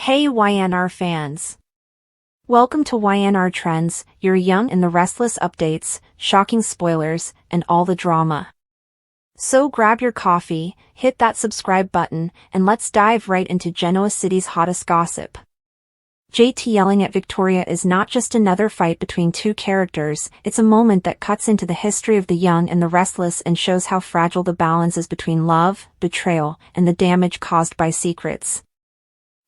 Hey YNR fans! Welcome to YNR Trends, your young and the restless updates, shocking spoilers, and all the drama. So grab your coffee, hit that subscribe button, and let's dive right into Genoa City's hottest gossip. JT yelling at Victoria is not just another fight between two characters, it's a moment that cuts into the history of the young and the restless and shows how fragile the balance is between love, betrayal, and the damage caused by secrets.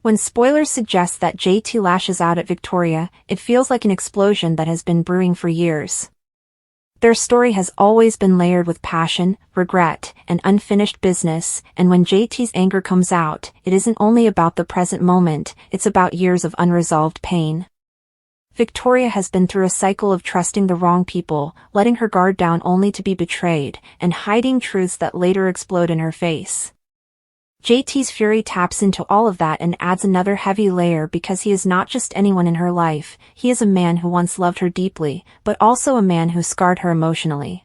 When spoilers suggest that JT lashes out at Victoria, it feels like an explosion that has been brewing for years. Their story has always been layered with passion, regret, and unfinished business, and when JT's anger comes out, it isn't only about the present moment, it's about years of unresolved pain. Victoria has been through a cycle of trusting the wrong people, letting her guard down only to be betrayed, and hiding truths that later explode in her face. JT's fury taps into all of that and adds another heavy layer because he is not just anyone in her life, he is a man who once loved her deeply, but also a man who scarred her emotionally.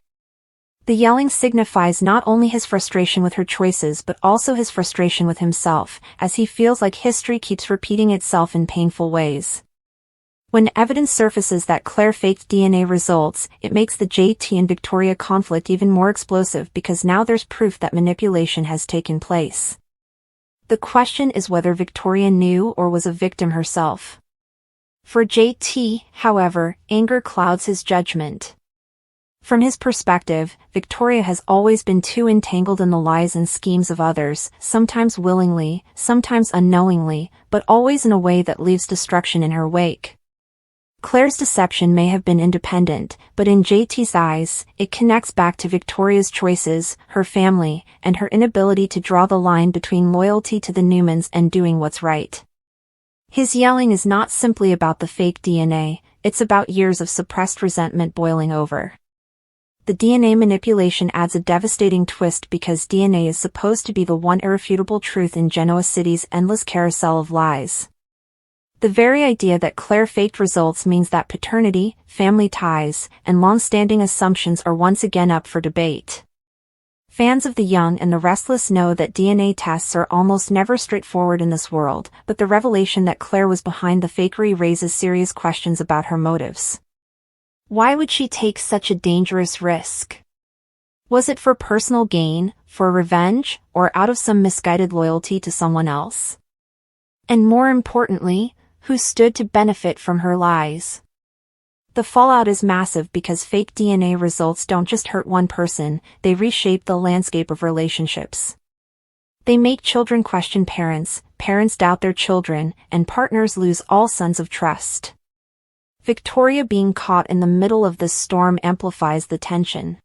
The yelling signifies not only his frustration with her choices but also his frustration with himself, as he feels like history keeps repeating itself in painful ways. When evidence surfaces that Claire faked DNA results, it makes the JT and Victoria conflict even more explosive because now there's proof that manipulation has taken place. The question is whether Victoria knew or was a victim herself. For JT, however, anger clouds his judgment. From his perspective, Victoria has always been too entangled in the lies and schemes of others, sometimes willingly, sometimes unknowingly, but always in a way that leaves destruction in her wake. Claire's deception may have been independent, but in JT's eyes, it connects back to Victoria's choices, her family, and her inability to draw the line between loyalty to the Newmans and doing what's right. His yelling is not simply about the fake DNA, it's about years of suppressed resentment boiling over. The DNA manipulation adds a devastating twist because DNA is supposed to be the one irrefutable truth in Genoa City's endless carousel of lies. The very idea that Claire faked results means that paternity, family ties, and long-standing assumptions are once again up for debate. Fans of the young and the restless know that DNA tests are almost never straightforward in this world, but the revelation that Claire was behind the fakery raises serious questions about her motives. Why would she take such a dangerous risk? Was it for personal gain, for revenge, or out of some misguided loyalty to someone else? And more importantly, who stood to benefit from her lies? The fallout is massive because fake DNA results don't just hurt one person, they reshape the landscape of relationships. They make children question parents, parents doubt their children, and partners lose all sense of trust. Victoria being caught in the middle of this storm amplifies the tension.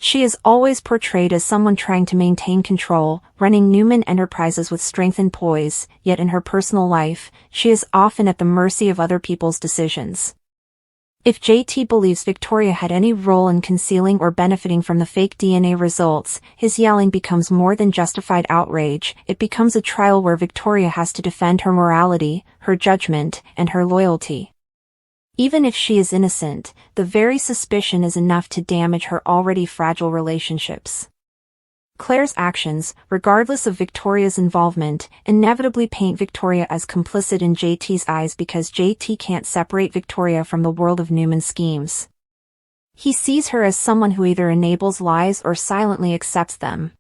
She is always portrayed as someone trying to maintain control, running Newman Enterprises with strength and poise, yet in her personal life, she is often at the mercy of other people's decisions. If JT believes Victoria had any role in concealing or benefiting from the fake DNA results, his yelling becomes more than justified outrage, it becomes a trial where Victoria has to defend her morality, her judgment, and her loyalty. Even if she is innocent, the very suspicion is enough to damage her already fragile relationships. Claire's actions, regardless of Victoria's involvement, inevitably paint Victoria as complicit in JT's eyes because JT can't separate Victoria from the world of Newman's schemes. He sees her as someone who either enables lies or silently accepts them.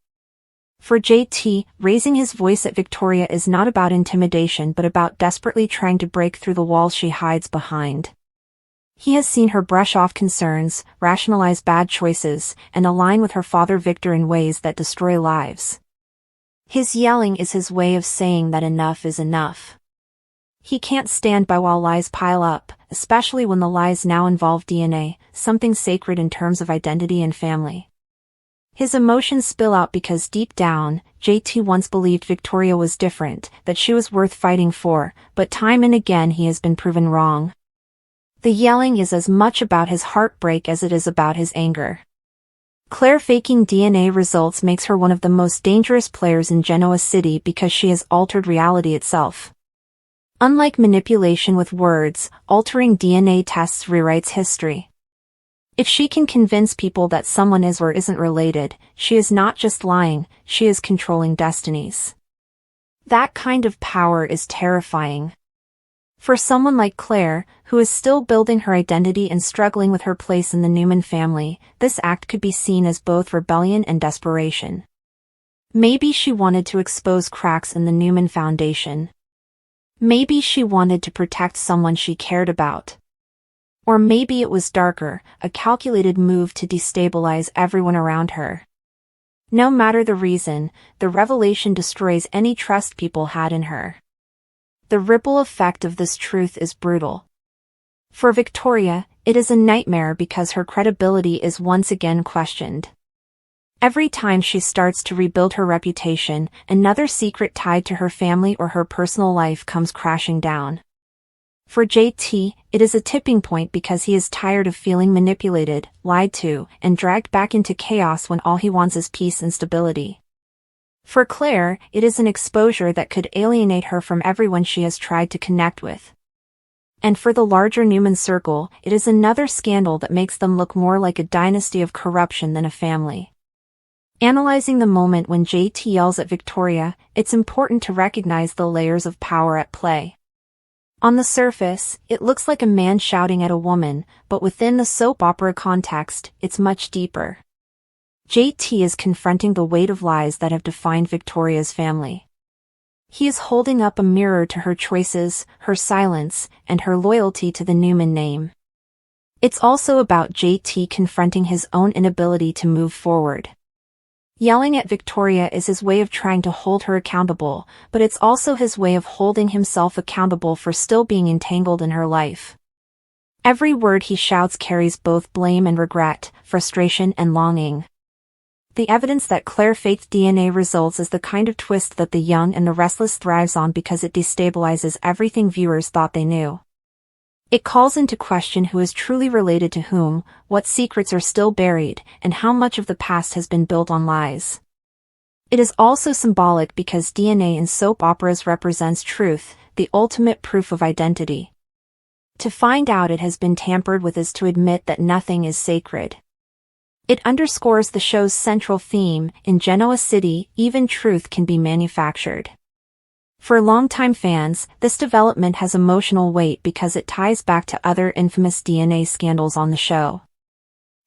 For JT, raising his voice at Victoria is not about intimidation but about desperately trying to break through the walls she hides behind. He has seen her brush off concerns, rationalize bad choices, and align with her father Victor in ways that destroy lives. His yelling is his way of saying that enough is enough. He can't stand by while lies pile up, especially when the lies now involve DNA, something sacred in terms of identity and family. His emotions spill out because deep down, JT once believed Victoria was different, that she was worth fighting for, but time and again he has been proven wrong. The yelling is as much about his heartbreak as it is about his anger. Claire faking DNA results makes her one of the most dangerous players in Genoa City because she has altered reality itself. Unlike manipulation with words, altering DNA tests rewrites history. If she can convince people that someone is or isn't related, she is not just lying, she is controlling destinies. That kind of power is terrifying. For someone like Claire, who is still building her identity and struggling with her place in the Newman family, this act could be seen as both rebellion and desperation. Maybe she wanted to expose cracks in the Newman Foundation. Maybe she wanted to protect someone she cared about. Or maybe it was darker, a calculated move to destabilize everyone around her. No matter the reason, the revelation destroys any trust people had in her. The ripple effect of this truth is brutal. For Victoria, it is a nightmare because her credibility is once again questioned. Every time she starts to rebuild her reputation, another secret tied to her family or her personal life comes crashing down. For JT, it is a tipping point because he is tired of feeling manipulated, lied to, and dragged back into chaos when all he wants is peace and stability. For Claire, it is an exposure that could alienate her from everyone she has tried to connect with. And for the larger Newman circle, it is another scandal that makes them look more like a dynasty of corruption than a family. Analyzing the moment when JT yells at Victoria, it's important to recognize the layers of power at play. On the surface, it looks like a man shouting at a woman, but within the soap opera context, it's much deeper. JT is confronting the weight of lies that have defined Victoria's family. He is holding up a mirror to her choices, her silence, and her loyalty to the Newman name. It's also about JT confronting his own inability to move forward. Yelling at Victoria is his way of trying to hold her accountable, but it's also his way of holding himself accountable for still being entangled in her life. Every word he shouts carries both blame and regret, frustration and longing. The evidence that Claire faked DNA results is the kind of twist that The Young and the Restless thrives on because it destabilizes everything viewers thought they knew. It calls into question who is truly related to whom, what secrets are still buried, and how much of the past has been built on lies. It is also symbolic because DNA in soap operas represents truth, the ultimate proof of identity. To find out it has been tampered with is to admit that nothing is sacred. It underscores the show's central theme: in Genoa City, even truth can be manufactured. For longtime fans, this development has emotional weight because it ties back to other infamous DNA scandals on the show.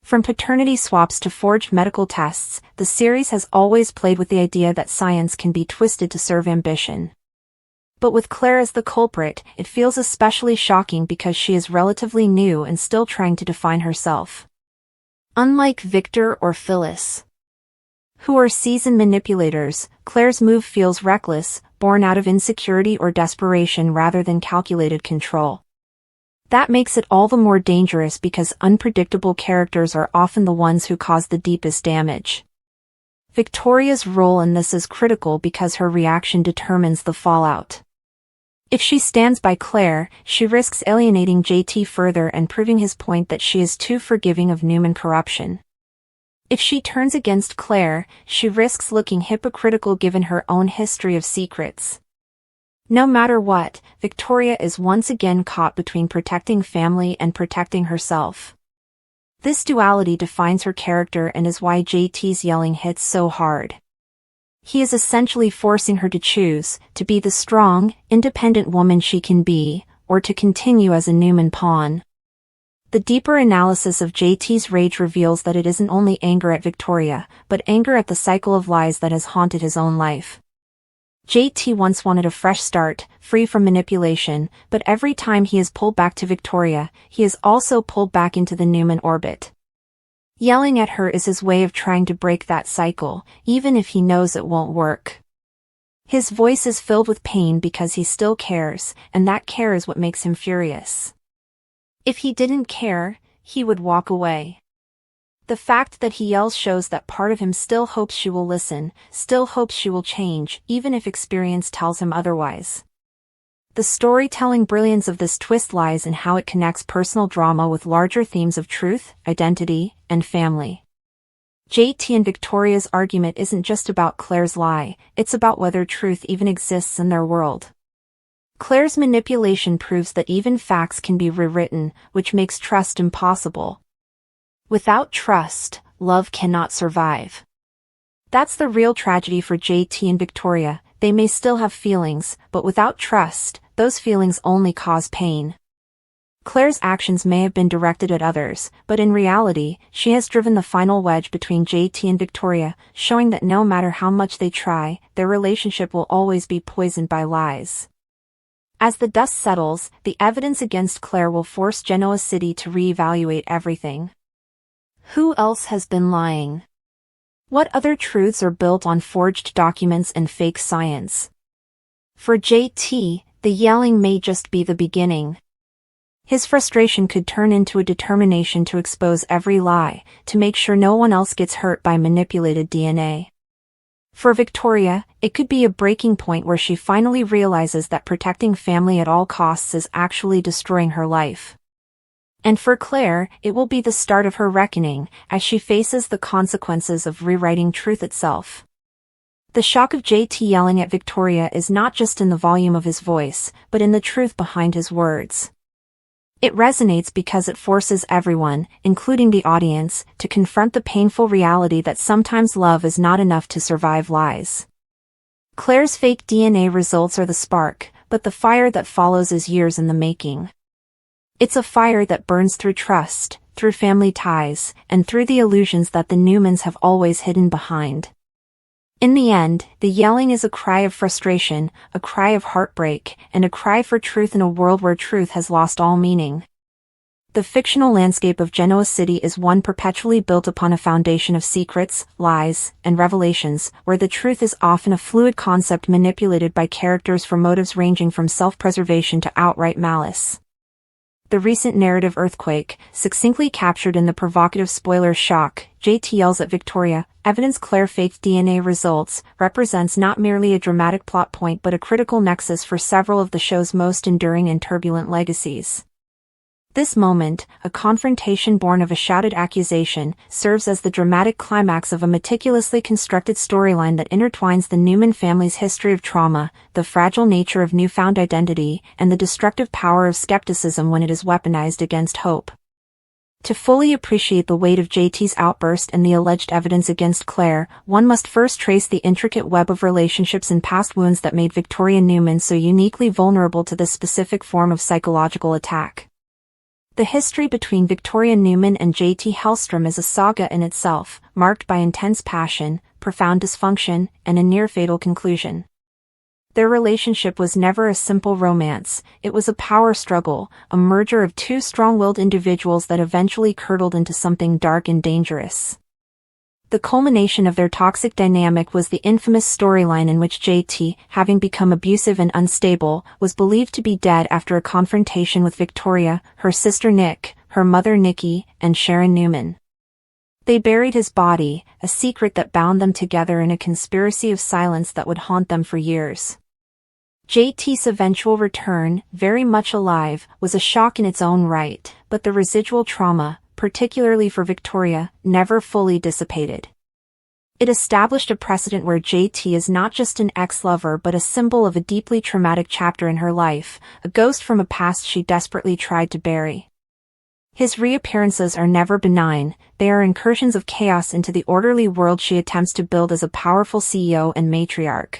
From paternity swaps to forged medical tests, the series has always played with the idea that science can be twisted to serve ambition. But with Claire as the culprit, it feels especially shocking because she is relatively new and still trying to define herself. Unlike Victor or Phyllis, who are seasoned manipulators, Claire's move feels reckless, born out of insecurity or desperation rather than calculated control. That makes it all the more dangerous because unpredictable characters are often the ones who cause the deepest damage. Victoria's role in this is critical because her reaction determines the fallout. If she stands by Claire, she risks alienating JT further and proving his point that she is too forgiving of Newman corruption. If she turns against Claire, she risks looking hypocritical given her own history of secrets. No matter what, Victoria is once again caught between protecting family and protecting herself. This duality defines her character and is why JT's yelling hits so hard. He is essentially forcing her to choose, to be the strong, independent woman she can be, or to continue as a Newman pawn. The deeper analysis of JT's rage reveals that it isn't only anger at Victoria, but anger at the cycle of lies that has haunted his own life. JT once wanted a fresh start, free from manipulation, but every time he is pulled back to Victoria, he is also pulled back into the Newman orbit. Yelling at her is his way of trying to break that cycle, even if he knows it won't work. His voice is filled with pain because he still cares, and that care is what makes him furious. If he didn't care, he would walk away. The fact that he yells shows that part of him still hopes she will listen, still hopes she will change, even if experience tells him otherwise. The storytelling brilliance of this twist lies in how it connects personal drama with larger themes of truth, identity, and family. JT and Victoria's argument isn't just about Claire's lie, it's about whether truth even exists in their world. Claire's manipulation proves that even facts can be rewritten, which makes trust impossible. Without trust, love cannot survive. That's the real tragedy for JT and Victoria. they may still have feelings, but without trust, those feelings only cause pain. Claire's actions may have been directed at others, but in reality, she has driven the final wedge between JT and Victoria, showing that no matter how much they try, their relationship will always be poisoned by lies. As the dust settles, the evidence against Claire will force Genoa City to reevaluate everything. Who else has been lying? What other truths are built on forged documents and fake science? For JT, the yelling may just be the beginning. His frustration could turn into a determination to expose every lie, to make sure no one else gets hurt by manipulated DNA. For Victoria, it could be a breaking point where she finally realizes that protecting family at all costs is actually destroying her life. And for Claire, it will be the start of her reckoning, as she faces the consequences of rewriting truth itself. The shock of JT yelling at Victoria is not just in the volume of his voice, but in the truth behind his words. It resonates because it forces everyone, including the audience, to confront the painful reality that sometimes love is not enough to survive lies. Claire's fake DNA results are the spark, but the fire that follows is years in the making. It's a fire that burns through trust, through family ties, and through the illusions that the Newmans have always hidden behind. In the end, the yelling is a cry of frustration, a cry of heartbreak, and a cry for truth in a world where truth has lost all meaning. The fictional landscape of Genoa City is one perpetually built upon a foundation of secrets, lies, and revelations, where the truth is often a fluid concept manipulated by characters for motives ranging from self-preservation to outright malice. The recent narrative earthquake, succinctly captured in the provocative spoiler Shock, JT yells at Victoria, evidence Claire faked DNA results, represents not merely a dramatic plot point but a critical nexus for several of the show's most enduring and turbulent legacies. This moment, a confrontation born of a shouted accusation, serves as the dramatic climax of a meticulously constructed storyline that intertwines the Newman family's history of trauma, the fragile nature of newfound identity, and the destructive power of skepticism when it is weaponized against hope. To fully appreciate the weight of JT's outburst and the alleged evidence against Claire, one must first trace the intricate web of relationships and past wounds that made Victoria Newman so uniquely vulnerable to this specific form of psychological attack. The history between Victoria Newman and JT Hellstrom is a saga in itself, marked by intense passion, profound dysfunction, and a near-fatal conclusion. Their relationship was never a simple romance, it was a power struggle, a merger of two strong-willed individuals that eventually curdled into something dark and dangerous. The culmination of their toxic dynamic was the infamous storyline in which JT, having become abusive and unstable, was believed to be dead after a confrontation with Victoria, her sister Nick, her mother Nikki, and Sharon Newman. They buried his body, a secret that bound them together in a conspiracy of silence that would haunt them for years. JT's eventual return, very much alive, was a shock in its own right, but the residual trauma, particularly for Victoria, never fully dissipated. It established a precedent where JT is not just an ex-lover but a symbol of a deeply traumatic chapter in her life, a ghost from a past she desperately tried to bury. His reappearances are never benign, they are incursions of chaos into the orderly world she attempts to build as a powerful CEO and matriarch.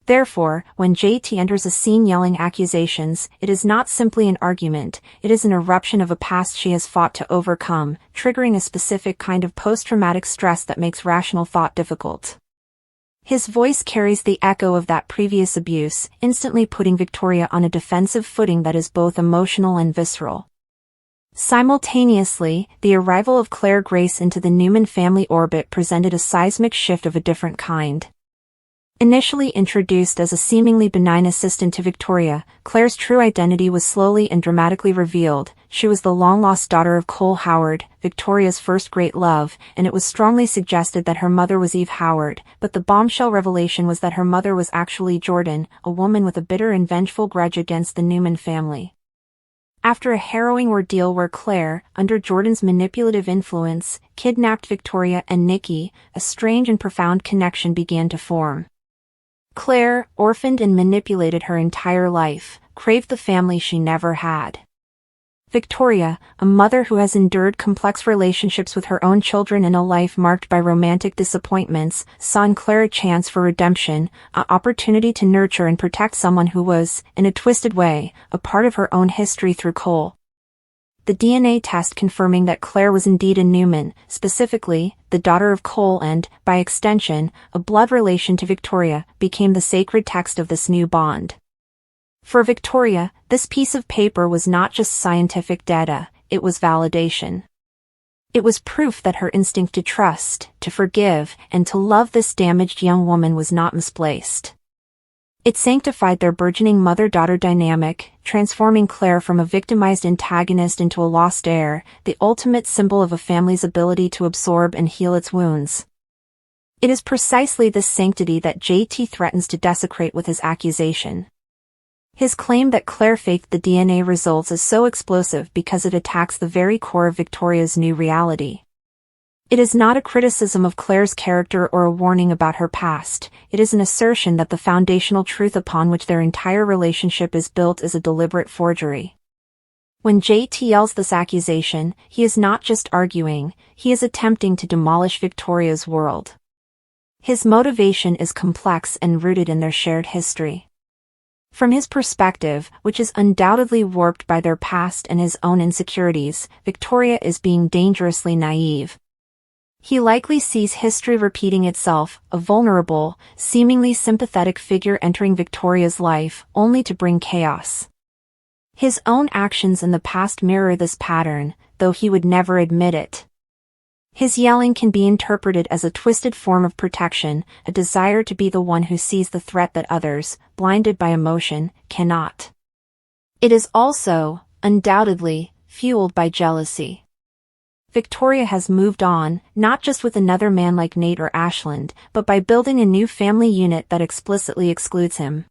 Therefore, when JT enters a scene yelling accusations, it is not simply an argument, it is an eruption of a past she has fought to overcome, triggering a specific kind of post-traumatic stress that makes rational thought difficult. His voice carries the echo of that previous abuse, instantly putting Victoria on a defensive footing that is both emotional and visceral. Simultaneously, the arrival of Claire Grace into the Newman family orbit presented a seismic shift of a different kind. Initially introduced as a seemingly benign assistant to Victoria, Claire's true identity was slowly and dramatically revealed. She was the long-lost daughter of Cole Howard, Victoria's first great love, and it was strongly suggested that her mother was Eve Howard, but the bombshell revelation was that her mother was actually Jordan, a woman with a bitter and vengeful grudge against the Newman family. After a harrowing ordeal where Claire, under Jordan's manipulative influence, kidnapped Victoria and Nikki, a strange and profound connection began to form. Claire, orphaned and manipulated her entire life, craved the family she never had. Victoria, a mother who has endured complex relationships with her own children and a life marked by romantic disappointments, saw in Claire a chance for redemption, an opportunity to nurture and protect someone who was, in a twisted way, a part of her own history through Cole. The DNA test confirming that Claire was indeed a Newman, specifically, the daughter of Cole and, by extension, a blood relation to Victoria, became the sacred text of this new bond. For Victoria, this piece of paper was not just scientific data, it was validation. It was proof that her instinct to trust, to forgive, and to love this damaged young woman was not misplaced. It sanctified their burgeoning mother-daughter dynamic, transforming Claire from a victimized antagonist into a lost heir, the ultimate symbol of a family's ability to absorb and heal its wounds. It is precisely this sanctity that JT threatens to desecrate with his accusation. His claim that Claire faked the DNA results is so explosive because it attacks the very core of Victoria's new reality. It is not a criticism of Claire's character or a warning about her past, it is an assertion that the foundational truth upon which their entire relationship is built is a deliberate forgery. When JT yells this accusation, he is not just arguing, he is attempting to demolish Victoria's world. His motivation is complex and rooted in their shared history. From his perspective, which is undoubtedly warped by their past and his own insecurities, Victoria is being dangerously naive. He likely sees history repeating itself, a vulnerable, seemingly sympathetic figure entering Victoria's life, only to bring chaos. His own actions in the past mirror this pattern, though he would never admit it. His yelling can be interpreted as a twisted form of protection, a desire to be the one who sees the threat that others, blinded by emotion, cannot. It is also, undoubtedly, fueled by jealousy. Victoria has moved on, not just with another man like Nate or Ashland, but by building a new family unit that explicitly excludes him.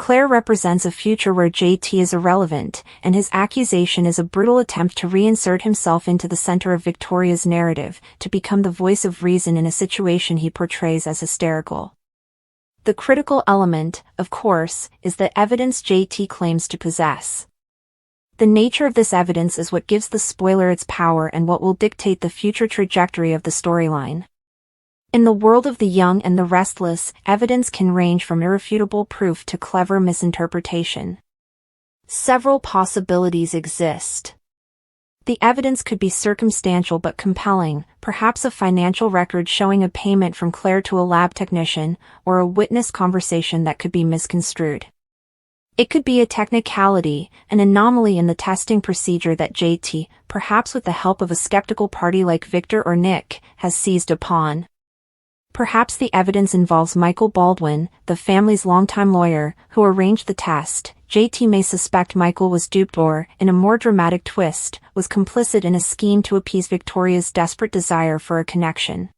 Claire represents a future where JT is irrelevant, and his accusation is a brutal attempt to reinsert himself into the center of Victoria's narrative, to become the voice of reason in a situation he portrays as hysterical. The critical element, of course, is the evidence JT claims to possess. The nature of this evidence is what gives the spoiler its power and what will dictate the future trajectory of the storyline. In the world of the young and the restless, evidence can range from irrefutable proof to clever misinterpretation. Several possibilities exist. The evidence could be circumstantial but compelling, perhaps a financial record showing a payment from Claire to a lab technician, or a witness conversation that could be misconstrued. It could be a technicality, an anomaly in the testing procedure that JT, perhaps with the help of a skeptical party like Victor or Nick, has seized upon. Perhaps the evidence involves Michael Baldwin, the family's longtime lawyer, who arranged the test. JT may suspect Michael was duped or, in a more dramatic twist, was complicit in a scheme to appease Victoria's desperate desire for a connection.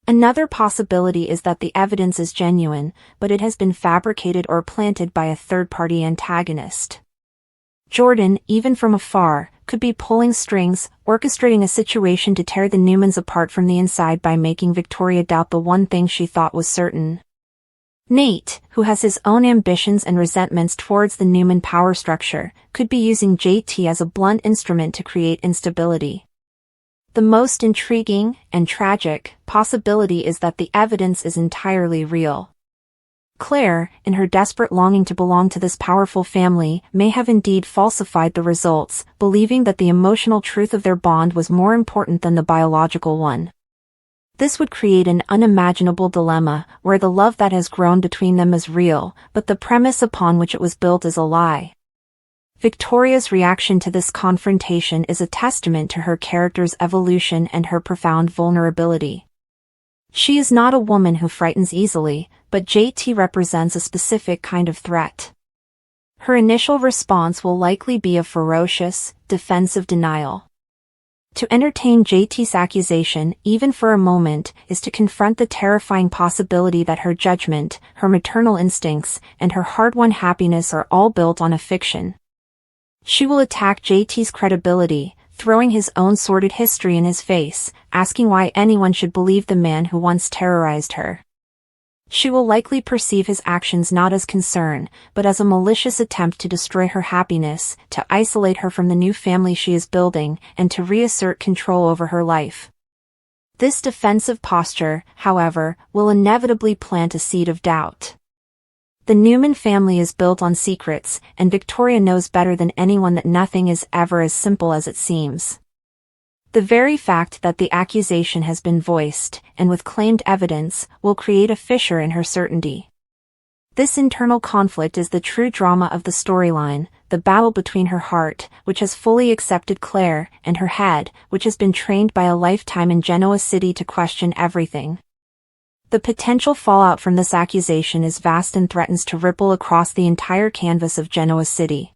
Another possibility is that the evidence is genuine, but it has been fabricated or planted by a third-party antagonist. Jordan, even from afar, could be pulling strings, orchestrating a situation to tear the Newmans apart from the inside by making Victoria doubt the one thing she thought was certain. Nate, who has his own ambitions and resentments towards the Newman power structure, could be using JT as a blunt instrument to create instability. The most intriguing, and tragic, possibility is that the evidence is entirely real. Claire, in her desperate longing to belong to this powerful family, may have indeed falsified the results, believing that the emotional truth of their bond was more important than the biological one. This would create an unimaginable dilemma, where the love that has grown between them is real, but the premise upon which it was built is a lie. Victoria's reaction to this confrontation is a testament to her character's evolution and her profound vulnerability. She is not a woman who frightens easily, but JT represents a specific kind of threat. Her initial response will likely be a ferocious, defensive denial. To entertain JT's accusation, even for a moment, is to confront the terrifying possibility that her judgment, her maternal instincts, and her hard-won happiness are all built on a fiction. She will attack JT's credibility, throwing his own sordid history in his face, asking why anyone should believe the man who once terrorized her. She will likely perceive his actions not as concern, but as a malicious attempt to destroy her happiness, to isolate her from the new family she is building, and to reassert control over her life. This defensive posture, however, will inevitably plant a seed of doubt. The Newman family is built on secrets, and Victoria knows better than anyone that nothing is ever as simple as it seems. The very fact that the accusation has been voiced, and with claimed evidence, will create a fissure in her certainty. This internal conflict is the true drama of the storyline, the battle between her heart, which has fully accepted Claire, and her head, which has been trained by a lifetime in Genoa City to question everything. The potential fallout from this accusation is vast and threatens to ripple across the entire canvas of Genoa City.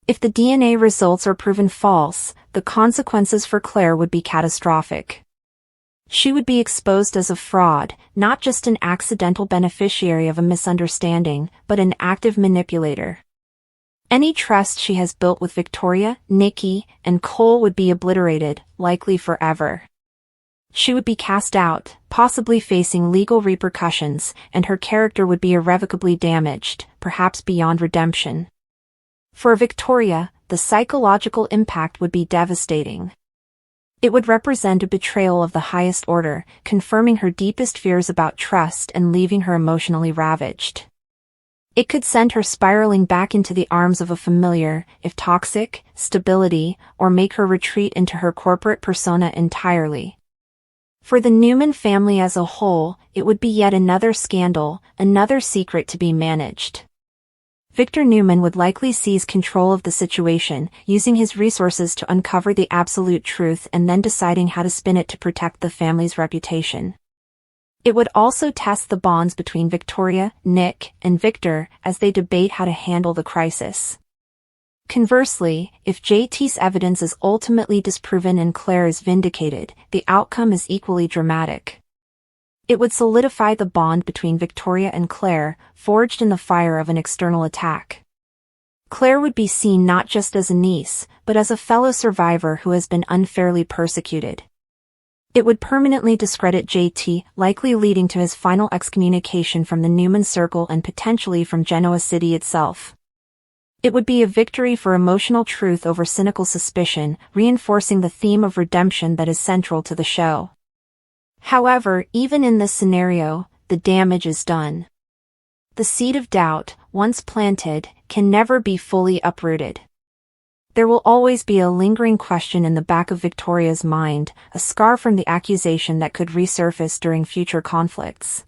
If the DNA results are proven false, the consequences for Claire would be catastrophic. She would be exposed as a fraud, not just an accidental beneficiary of a misunderstanding, but an active manipulator. Any trust she has built with Victoria, Nikki, and Cole would be obliterated, likely forever. She would be cast out, possibly facing legal repercussions, and her character would be irrevocably damaged, perhaps beyond redemption. For Victoria, the psychological impact would be devastating. It would represent a betrayal of the highest order, confirming her deepest fears about trust and leaving her emotionally ravaged. It could send her spiraling back into the arms of a familiar, if toxic, stability, or make her retreat into her corporate persona entirely. For the Newman family as a whole, it would be yet another scandal, another secret to be managed. Victor Newman would likely seize control of the situation, using his resources to uncover the absolute truth and then deciding how to spin it to protect the family's reputation. It would also test the bonds between Victoria, Nick, and Victor as they debate how to handle the crisis. Conversely, if JT's evidence is ultimately disproven and Claire is vindicated, the outcome is equally dramatic. It would solidify the bond between Victoria and Claire, forged in the fire of an external attack. Claire would be seen not just as a niece, but as a fellow survivor who has been unfairly persecuted. It would permanently discredit JT, likely leading to his final excommunication from the Newman circle and potentially from Genoa City itself. It would be a victory for emotional truth over cynical suspicion, reinforcing the theme of redemption that is central to the show. However, even in this scenario, the damage is done. The seed of doubt, once planted, can never be fully uprooted. There will always be a lingering question in the back of Victoria's mind, a scar from the accusation that could resurface during future conflicts.